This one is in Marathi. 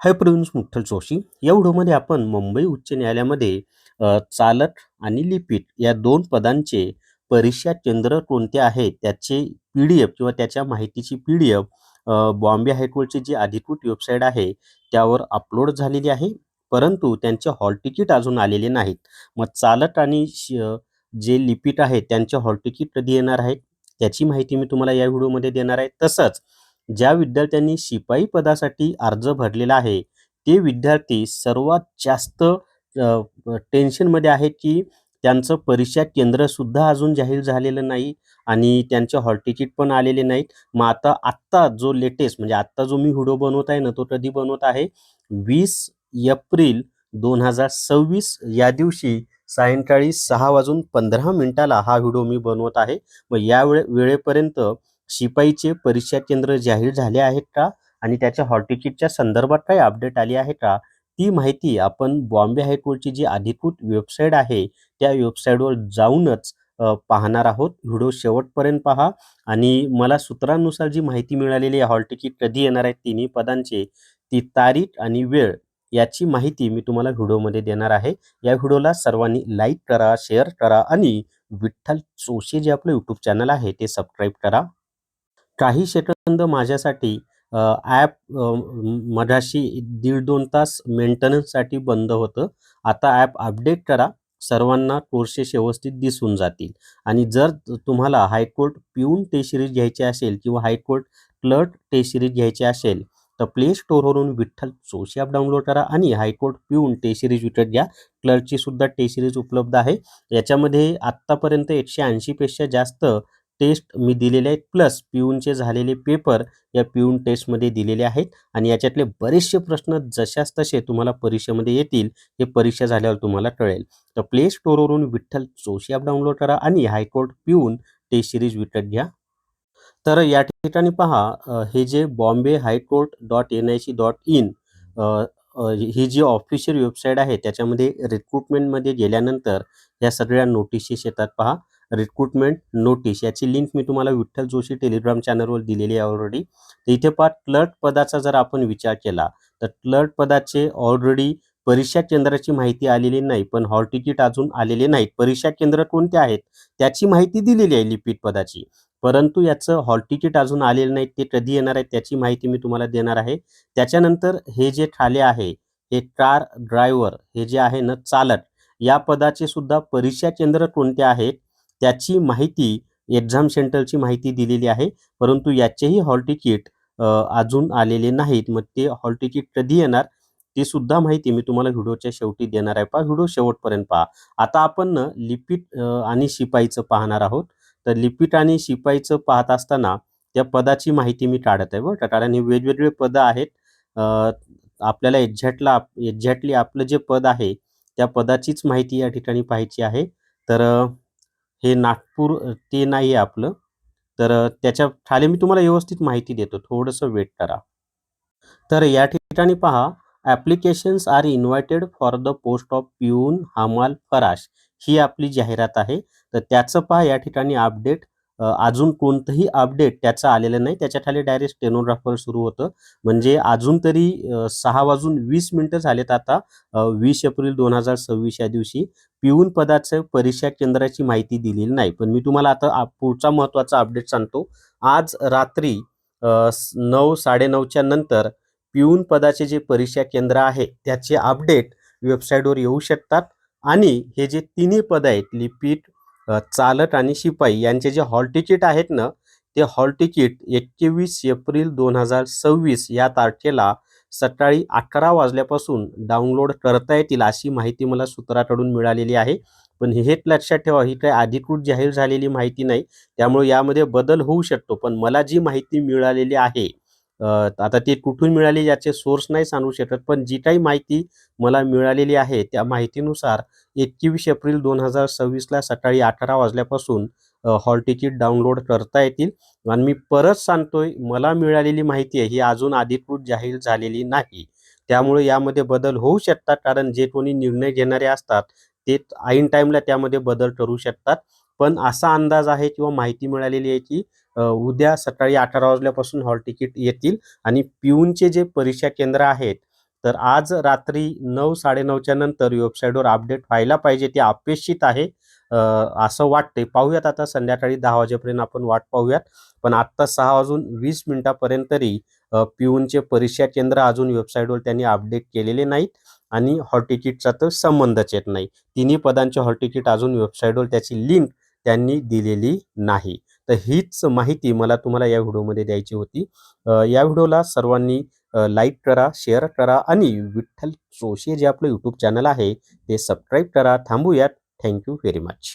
हाय प्रिन्स मुठ्ठल जोशी. या व्हिडिओमध्ये आपण मुंबई उच्च न्यायालयामध्ये चालक आणि लिपिक या दोन पदांचे परीक्षा केंद्र कोणते आहेत त्याचे PDF किंवा त्याच्या माहितीची PDF बॉम्बे हायकोर्टची जी अधिकृत वेबसाईट आहे त्यावर अपलोड झालेली आहे. परंतु त्यांचे हॉल तिकीट अजून आलेले नाहीत. मग चालक आणि जे लिपिक आहेत त्यांचे हॉल तिकीट कधी येणार आहेत त्याची माहिती मी तुम्हाला या व्हिडिओमध्ये देणार आहे. तसंच ज्या विद्यार्थ्यांनी शिपाई पदासाठी अर्ज भरलेला आहे ते विद्यार्थी सर्वात जास्त टेन्शनमध्ये आहेत की त्यांचं परीक्षा केंद्र सुद्धा अजून जाहीर झालेलं नाही आणि त्यांचे हॉल तिकीट पण आलेले नाहीत. मग आत्ता जो लेटेस्ट म्हणजे आत्ता जो मी व्हिडिओ बनवत आहे ना तो कधी बनवत आहे 20 एप्रिल 2026 या दिवशी सायंकाळी 6:15 हा व्हिडिओ मी बनवत आहे. मग या वेळेपर्यंत शिपाईचे परीक्षा केंद्र जाहीर झाले आहेत का आणि त्याच्या हॉल तिकीटच्या संदर्भात काही अपडेट आली आहे का ती माहिती आपण बॉम्बे हायकोर्टची जी अधिकृत वेबसाईट आहे त्या वेबसाईटवर जाऊनच पाहणार आहोत. व्हिडिओ शेवटपर्यंत पहा आणि मला सूत्रांनुसार जी माहिती मिळालेली आहे हॉल तिकीट कधी येणार आहे तिन्ही पदांचे ती तारीख आणि वेळ याची माहिती मी तुम्हाला व्हिडिओमध्ये देणार आहे. या व्हिडिओला सर्वांनी लाईक करा, शेअर करा आणि विठ्ठल जोशी जे आपलं यूट्यूब चॅनल आहे ते सबस्क्राईब करा. काही सेकंद माझ्यासाठी ॲप मगाशी 1.5-2 तास मेंटेनन्ससाठी बंद होतं. आता ॲप अपडेट करा. सर्वांना कोर्सेस व्यवस्थित दिसून जातील आणि जर तुम्हाला हायकोर्ट पिऊन टेस्ट सीरीज घ्यायची असेल किंवा हायकोर्ट क्लर्क टेस्ट सीरीज घ्यायची असेल तर प्ले स्टोअरवरून विठ्ठल जोशी ॲप डाउनलोड करा आणि हायकोर्ट पिऊन टेस्ट सीरीज विकत घ्या. क्लर्कची सुद्धा टेस्ट सीरीज उपलब्ध आहे. याच्यामध्ये आत्तापर्यंत 180 पेक्षा जास्त टेस्ट मी दिलेले आहेत प्लस पिऊनचे झालेले पेपर या पिऊन टेस्टमध्ये दिलेले आहेत आणि याच्यातले बरेचसे प्रश्न जशास तसे तुम्हाला परीक्षेमध्ये येतील. हे परीक्षा झाल्यावर तुम्हाला कळेल. तर प्ले स्टोअरवरून विठ्ठल जोशी ॲप डाउनलोड करा आणि हायकोर्ट पिऊन टेस्ट सिरीज विकत घ्या. तर या ठिकाणी पहा हे जे बॉम्बे हायकोर्ट .nic.in ही जी ऑफिशियल वेबसाईट आहे त्याच्यामध्ये रिक्रुटमेंटमध्ये गेल्यानंतर या सगळ्या नोटिसेस येतात पहा. रिक्रुटमेंट नोटीस याची लिंक मी तुम्हाला विठ्ठल जोशी टेलिग्राम चॅनलवर दिलेली आहे ऑलरेडी. तर इथे पहा क्लर्क पदाचा जर आपण विचार केला तर क्लर्क पदाचे ऑलरेडी परीक्षा केंद्राची माहिती आलेली नाही पण हॉल तिकीट अजून आलेले नाहीत. परीक्षा केंद्र कोणते आहेत त्याची माहिती दिलेली आहे लिपिक पदाची. परंतु याचं हॉल तिकीट अजून आलेलं नाही ते कधी येणार आहे त्याची माहिती मी तुम्हाला देणार आहे. त्याच्यानंतर हे जे खाली आहे हे कार ड्रायव्हर हे जे आहे ना चालक या पदाचे सुद्धा परीक्षा केंद्र कोणते आहेत त्याची माहिती एक्झाम सेंटरची माहिती दिलेली आहे. परंतु याचेही हॉल तिकीट अजून आलेले नाहीत. मग ते हॉल तिकीट कधी येणार ती सुद्धा माहिती मी तुम्हाला व्हिडिओच्या शेवटी देणार आहे. पहा व्हिडिओ शेवटपर्यंत पहा. आता आपण लिपिक आणि शिपाईचं पाहणार आहोत. तर लिपिक आणि शिपाईचं पाहत असताना त्या पदाची माहिती मी काढत आहे बरं का. कारण हे वेगवेगळे पदं आहेत. आपल्याला एक्झॅक्टली आपलं जे पद आहे त्या पदाचीच माहिती या ठिकाणी पाहायची आहे. तर हे नागपूर ते नाही आहे आपलं. तर त्याच्या खाली मी तुम्हाला व्यवस्थित माहिती देतो. थोडंसं वेट करा. तर या ठिकाणी पहा applications are invited for the post of peon हमाल फराश ही आपली जाहिरात आहे. तर त्याचं पहा या ठिकाणी अपडेट अजून कोणतंही अपडेट त्याचं आलेलं नाही. त्याच्या खाली डायरेक्ट स्टेनोग्राफर सुरू होतं. म्हणजे अजून तरी 6:20 झालेत आता 20 एप्रिल 2026 या दिवशी पिऊन पदाचं परीक्षा केंद्राची माहिती दिलेली नाही. पण मी तुम्हाला आता पुढचा महत्त्वाचा अपडेट सांगतो. आज रात्री 9-9:30च्या नंतर पिऊन पदाचे जे परीक्षा केंद्र आहे त्याचे अपडेट वेबसाईटवर येऊ शकतात आणि हे जे तिन्ही पद आहेत लिपिक चालक आणि शिपाई यांचे जे हॉल तिकीट आहेत ना ते हॉल तिकीट 21 एप्रिल 2026 या तारखेला सकाळी 11 वाजल्यापासून डाउनलोड करता येतील अशी माहिती मला सूत्राकडून मिळालेली आहे. पण हेच लक्षात ठेवा ही काही अधिकृत जाहीर झालेली माहिती नाही. त्यामुळे यामध्ये बदल होऊ शकतो. पण मला जी माहिती मिळालेली आहे आता ती कुठून मिळाली याचे सोर्स नाही सांगू शकत. पण जी काही माहिती मला मिळालेली आहे त्या माहितीनुसार 21 एप्रिल 2026ला सकाळी 11 वाजल्यापासून हॉल तिकीट डाउनलोड करता येतील. आणि मी परत सांगतोय मला मिळालेली माहिती आहे ही अजून अधिकृत जाहीर झालेली नाही. त्यामुळे यामध्ये बदल होऊ शकतात. कारण जे कोणी निर्णय घेणारे असतात ते ऐन टाईमला त्यामध्ये बदल करू शकतात. पण असा अंदाज आहे किंवा माहिती मिळालेली आहे की उद्या सकाळी 11 वाजल्यापासून हॉल तिकीट येतील आणि पिऊनचे जे परीक्षा केंद्र आहेत तर आज रात्री 9-9:30च्या नंतर वेबसाईटवर अपडेट व्हायला पाहिजे, ते अपेक्षित आहे. असं वाटते. पाहूयात आता संध्याकाळी 10 वाजेपर्यंत आपण वाट पाहूयात. पण आत्ता 6:20 तरी पिऊनचे परीक्षा केंद्र अजून वेबसाईटवर त्यांनी अपडेट केलेले नाहीत आणि हॉल तिकीटचा तर संबंधच येत नाही. तिन्ही पदांचे हॉल तिकीट अजून वेबसाईटवर त्याची लिंक त्यांनी दिलेली नाही. तर हीच माहिती मला तुम्हाला या व्हिडिओमध्ये द्यायची होती. या व्हिडिओला सर्वांनी लाईक करा, शेअर करा आणि विठ्ठल जोशी जे आपलं यूट्यूब चॅनल आहे ते सबस्क्राईब करा. थांबूयात. Thank you very much.